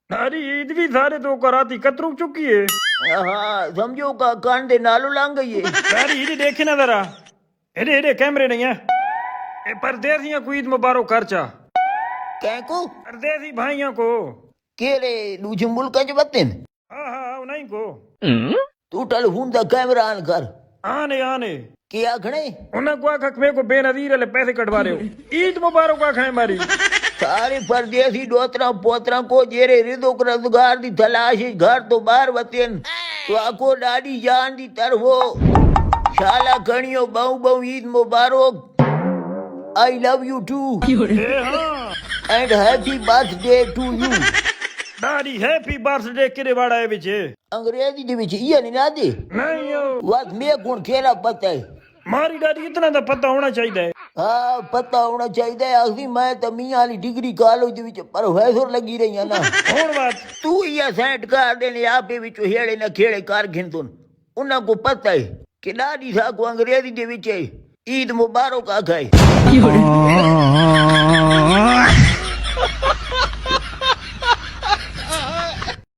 सारी ईद भी सारे तो कराती कतरू चुकी है। हाँ समझो का कान दे नालो लांग गई है। सारी ईद देखे ना जरा, एडे एडे कैमरे नहीं है। ए परदेसियां को ईद मुबारक खर्चा, क्या को परदेसी भाइयों को। के रे दूजे मुल्क च बत्तिन हाँ हाँ उन्हीं को। तू टल हुंदा कैमरा ऑन कर आने आने के आखणे उन्हें को आखा मेरे को बेनजीर वाले पैसे कटवा रहे हो। ईद मुबारक आखने मारी। सारे परदेसी डोतरा पोतरा को जेरे रिदो रोजगार दी तलाश है, घर तो बाहर वतेन तो आको डाडी जान दी तरफो शाला कणियो बहु बहु ईद मुबारक। आई लव यू टू ए हाँ and happy birthday to you. दादी हैप्पी बर्थडे किरे वाड़ा है बिचे। अंग्रेजी दे विच ये नहीं ना दे नहीं हो वक्त में कौन खेला पता है। मारी दादी इतना तो पता होना चाहिए। हाँ पता होना चाहिए। आखिरी मैं तो मियां वाली डिग्री कॉलेज दे विच प्रोफेसर लगी रही है ना। और बात तू ये सेट कर देने आपे विच हेड़े न खेड़े कर घिन उन्हें को पता है कि डाडी सा को अंग्रेजी दे विच ईद मुबारक आखाए।